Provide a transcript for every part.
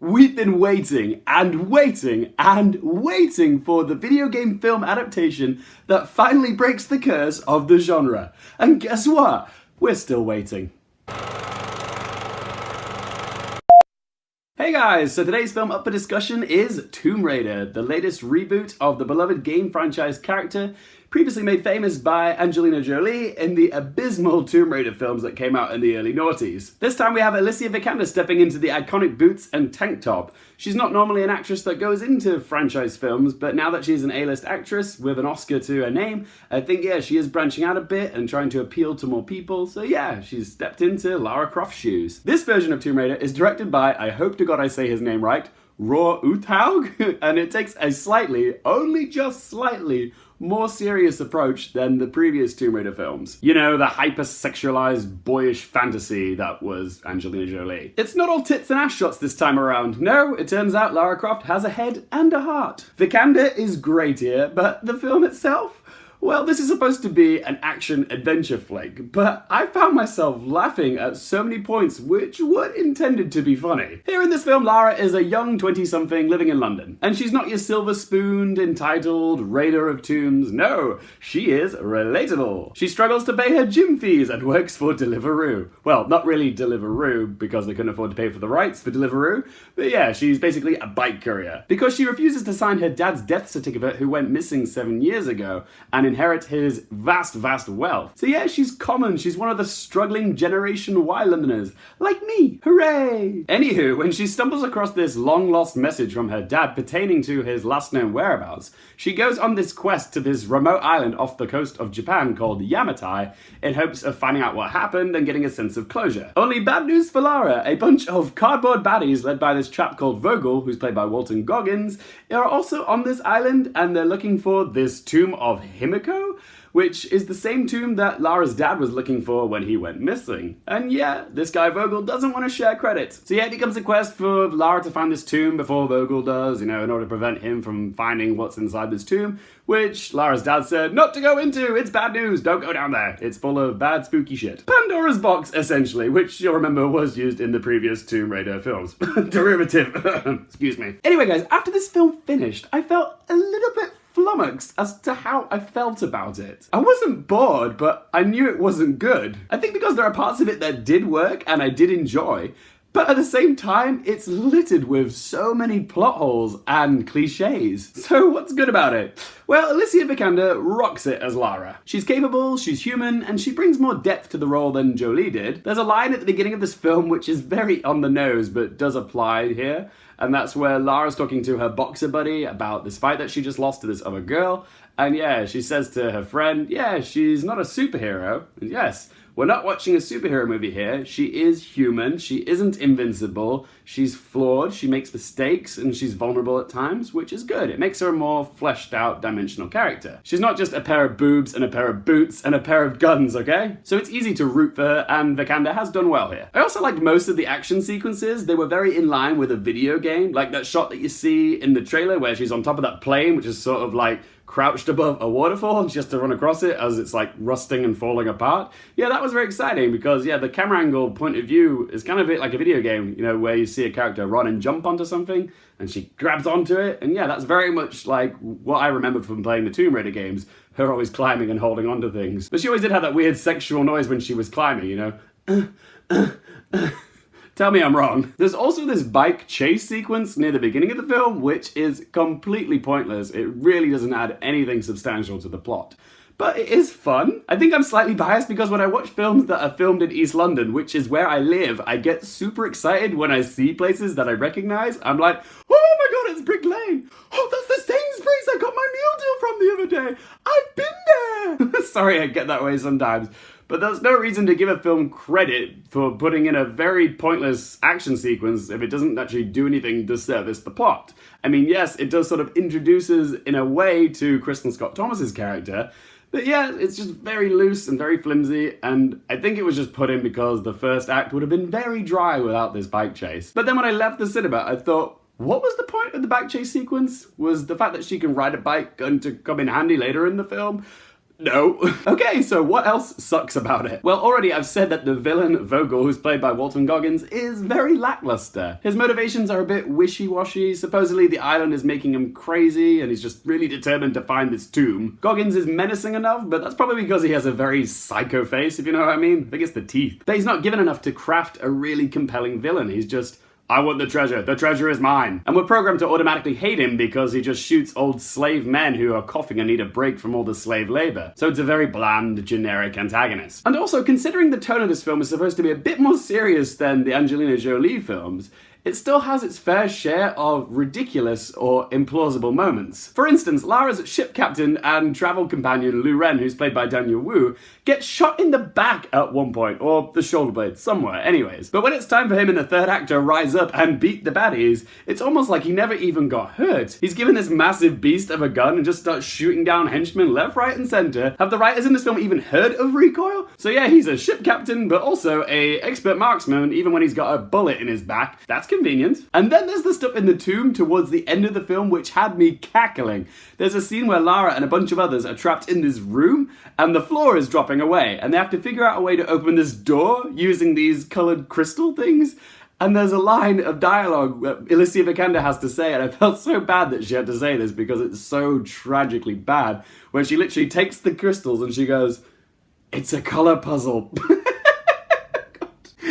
We've been waiting and waiting and waiting for the video game film adaptation that finally breaks the curse of the genre. And guess what? We're still waiting. Hey guys, so today's film up for discussion is Tomb Raider, the latest reboot of the beloved game franchise character previously made famous by Angelina Jolie in the abysmal Tomb Raider films that came out in the early noughties. This time we have Alicia Vikander stepping into the iconic boots and tank top. She's not normally an actress that goes into franchise films, but now that she's an A-list actress with an Oscar to her name, I think, she is branching out a bit and trying to appeal to more people, so she's stepped into Lara Croft's shoes. This version of Tomb Raider is directed by, I hope to God I say his name right, Roar Uthaug, and it takes a slightly, only just slightly, more serious approach than the previous Tomb Raider films. You know, the hyper-sexualized, boyish fantasy that was Angelina Jolie. It's not all tits and ass shots this time around. No, it turns out Lara Croft has a head and a heart. Vikander is great here, but the film itself? Well, this is supposed to be an action-adventure flick, but I found myself laughing at so many points which weren't intended to be funny. Here in this film, Lara is a young 20-something living in London, and she's not your silver-spooned, entitled raider of tombs. No, she is relatable. She struggles to pay her gym fees and works for Deliveroo. Well, not really Deliveroo, because they couldn't afford to pay for the rights for Deliveroo, but she's basically a bike courier. Because she refuses to sign her dad's death certificate who went missing 7 years ago, and inherit his vast wealth. So she's common. She's one of the struggling Generation Y Londoners. Like me. Hooray! Anywho, when she stumbles across this long-lost message from her dad pertaining to his last-known whereabouts, she goes on this quest to this remote island off the coast of Japan called Yamati in hopes of finding out what happened and getting a sense of closure. Only bad news for Lara. A bunch of cardboard baddies led by this chap called Vogel, who's played by Walton Goggins, are also on this island and they're looking for this tomb of Himiko, which is the same tomb that Lara's dad was looking for when he went missing. And this guy Vogel doesn't want to share credit. So it becomes a quest for Lara to find this tomb before Vogel does, in order to prevent him from finding what's inside this tomb, which Lara's dad said not to go into, it's bad news, don't go down there, it's full of bad spooky shit. Pandora's box, essentially, which you'll remember was used in the previous Tomb Raider films. Derivative, excuse me. Anyway guys, after this film finished, I felt a little bit flummoxed as to how I felt about it. I wasn't bored, but I knew it wasn't good. I think because there are parts of it that did work and I did enjoy, but at the same time, it's littered with so many plot holes and cliches. So what's good about it? Well, Alicia Vikander rocks it as Lara. She's capable, she's human, and she brings more depth to the role than Jolie did. There's a line at the beginning of this film which is very on the nose, but does apply here. And that's where Lara's talking to her boxer buddy about this fight that she just lost to this other girl. And she says to her friend, she's not a superhero. And yes, we're not watching a superhero movie here. She is human. She isn't invincible. She's flawed. She makes mistakes and she's vulnerable at times, which is good. It makes her a more fleshed out dimensional character. She's not just a pair of boobs and a pair of boots and a pair of guns, okay? So it's easy to root for her, and Vikander has done well here. I also liked most of the action sequences. They were very in line with a video game, like that shot that you see in the trailer where she's on top of that plane, which is sort of like crouched above a waterfall and she has to run across it as it's like rusting and falling apart. That was very exciting because the camera angle point of view is kind of like a video game, where you see a character run and jump onto something and she grabs onto it, and that's very much like what I remember from playing the Tomb Raider games, her always climbing and holding onto things. But she always did have that weird sexual noise when she was climbing, Tell me I'm wrong. There's also this bike chase sequence near the beginning of the film, which is completely pointless. It really doesn't add anything substantial to the plot. But it is fun. I think I'm slightly biased because when I watch films that are filmed in East London, which is where I live, I get super excited when I see places that I recognize. I'm like, oh my god, it's Brick Lane. Oh, that's the Sainsbury's I got my meal deal from the other day. I've been there. Sorry, I get that way sometimes. But there's no reason to give a film credit for putting in a very pointless action sequence if it doesn't actually do anything to service the plot. I mean, yes, it does sort of introduces in a way to Kristen Scott Thomas's character, but it's just very loose and very flimsy, and I think it was just put in because the first act would have been very dry without this bike chase. But then when I left the cinema, I thought, what was the point of the bike chase sequence? Was the fact that she can ride a bike going to come in handy later in the film? No. Okay, so what else sucks about it? Well, already I've said that the villain, Vogel, who's played by Walton Goggins, is very lackluster. His motivations are a bit wishy-washy. Supposedly the island is making him crazy, and he's just really determined to find this tomb. Goggins is menacing enough, but that's probably because he has a very psycho face, if you know what I mean. I think it's the teeth. But he's not given enough to craft a really compelling villain. He's just, I want the treasure is mine. And we're programmed to automatically hate him because he just shoots old slave men who are coughing and need a break from all the slave labor. So it's a very bland, generic antagonist. And also, considering the tone of this film is supposed to be a bit more serious than the Angelina Jolie films, it still has its fair share of ridiculous or implausible moments. For instance, Lara's ship captain and travel companion Lu Ren, who's played by Daniel Wu, gets shot in the back at one point, or the shoulder blade, somewhere, anyways. But when it's time for him in the third act to rise up and beat the baddies, it's almost like he never even got hurt. He's given this massive beast of a gun and just starts shooting down henchmen left, right, and center. Have the writers in this film even heard of recoil? So yeah, he's a ship captain, but also a expert marksman, even when he's got a bullet in his back. That's convenient. And then there's the stuff in the tomb towards the end of the film which had me cackling. There's a scene where Lara and a bunch of others are trapped in this room and the floor is dropping away and they have to figure out a way to open this door using these colored crystal things. And there's a line of dialogue that Alicia Vikander has to say, and I felt so bad that she had to say this because it's so tragically bad, where she literally takes the crystals and she goes, "It's a color puzzle."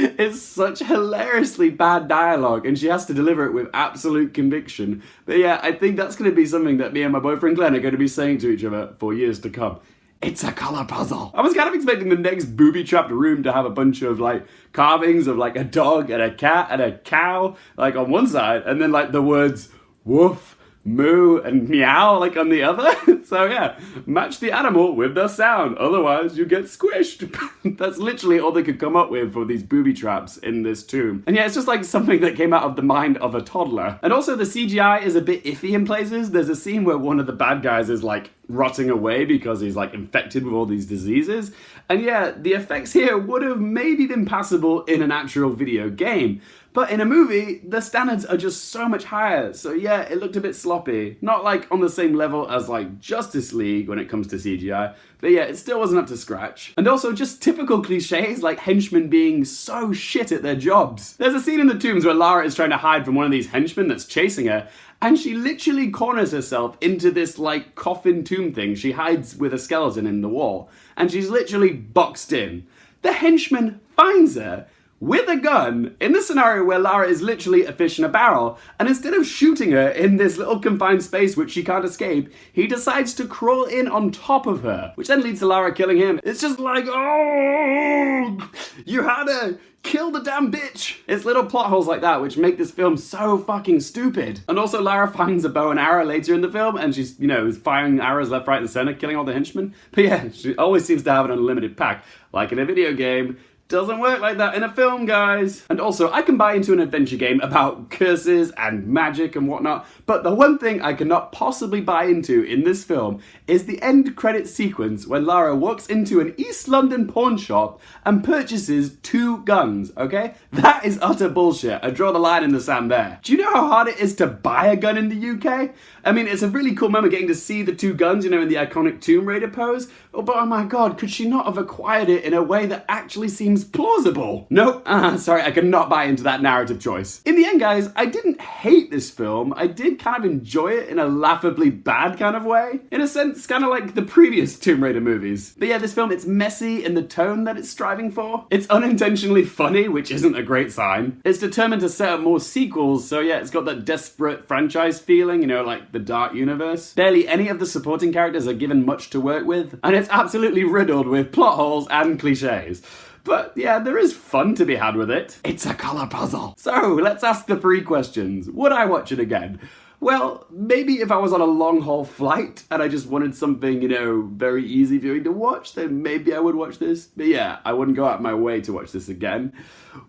It's such hilariously bad dialogue, and she has to deliver it with absolute conviction. But yeah, I think that's going to be something that me and my boyfriend Glenn are going to be saying to each other for years to come. It's a color puzzle. I was kind of expecting the next booby-trapped room to have a bunch of, like, carvings of, like, a dog and a cat and a cow, like, on one side, and then, like, the words woof, moo, and meow, like, on the other. So yeah, match the animal with the sound, otherwise you get squished. That's literally all they could come up with for these booby traps in this tomb. And yeah, it's just like something that came out of the mind of a toddler. And also the CGI is a bit iffy in places. There's a scene where one of the bad guys is like rotting away because he's like infected with all these diseases. And yeah, the effects here would have maybe been passable in an actual video game. But in a movie, the standards are just so much higher. So yeah, it looked a bit sloppy. Not like on the same level as like Justice League when it comes to CGI, but yeah, it still wasn't up to scratch. And also just typical cliches like henchmen being so shit at their jobs. There's a scene in the tombs where Lara is trying to hide from one of these henchmen that's chasing her, and she literally corners herself into this like coffin tomb thing. She hides with a skeleton in the wall, and she's literally boxed in. The henchman finds her with a gun in the scenario where Lara is literally a fish in a barrel, and instead of shooting her in this little confined space which she can't escape, he decides to crawl in on top of her, which then leads to Lara killing him. It's just like, oh, you had to kill the damn bitch. It's little plot holes like that which make this film so fucking stupid. And also Lara finds a bow and arrow later in the film, and she's, you know, is firing arrows left, right, and center, killing all the henchmen. But yeah, she always seems to have an unlimited pack, like in a video game. Doesn't work like that in a film, guys. And also, I can buy into an adventure game about curses and magic and whatnot, but the one thing I cannot possibly buy into in this film is the end credit sequence when Lara walks into an East London pawn shop and purchases 2 guns, okay? That is utter bullshit. I draw the line in the sand there. Do you know how hard it is to buy a gun in the UK? I mean, it's a really cool moment getting to see the 2 guns, you know, in the iconic Tomb Raider pose, but oh my god, could she not have acquired it in a way that actually seems plausible? Nope, sorry, I cannot buy into that narrative choice. In the end, guys, I didn't hate this film. I did kind of enjoy it in a laughably bad kind of way. In a sense, kind of like the previous Tomb Raider movies. But yeah, this film, it's messy in the tone that it's striving for. It's unintentionally funny, which isn't a great sign. It's determined to set up more sequels, so yeah, it's got that desperate franchise feeling, you know, like the Dark Universe. Barely any of the supporting characters are given much to work with, and it's absolutely riddled with plot holes and cliches. But yeah, there is fun to be had with it. It's a color puzzle. So let's ask the 3 questions. Would I watch it again? Well, maybe if I was on a long haul flight and I just wanted something, you know, very easy viewing to watch, then maybe I would watch this. But yeah, I wouldn't go out my way to watch this again.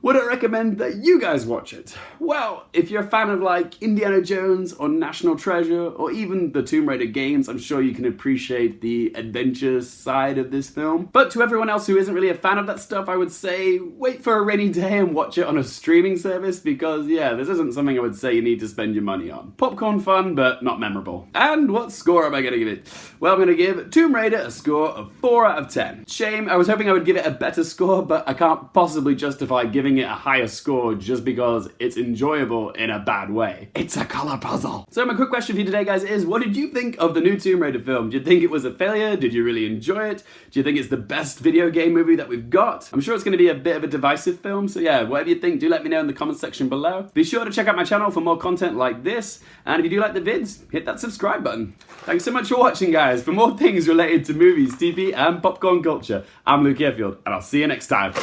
Would I recommend that you guys watch it? Well, if you're a fan of like Indiana Jones or National Treasure or even the Tomb Raider games, I'm sure you can appreciate the adventure side of this film. But to everyone else who isn't really a fan of that stuff, I would say wait for a rainy day and watch it on a streaming service because yeah, this isn't something I would say you need to spend your money on. Popcorn popcorn fun, but not memorable. And what score am I gonna give it? Well, I'm gonna give Tomb Raider a score of 4 out of 10. Shame, I was hoping I would give it a better score, but I can't possibly justify giving it a higher score just because it's enjoyable in a bad way. It's a color puzzle. So my quick question for you today, guys, is what did you think of the new Tomb Raider film? Did you think it was a failure? Did you really enjoy it? Do you think it's the best video game movie that we've got? I'm sure it's gonna be a bit of a divisive film, so yeah, whatever you think, do let me know in the comments section below. Be sure to check out my channel for more content like this, and if you do like the vids, hit that subscribe button. Thanks so much for watching, guys. For more things related to movies, TV, and popcorn culture, I'm Luke Airfield, and I'll see you next time.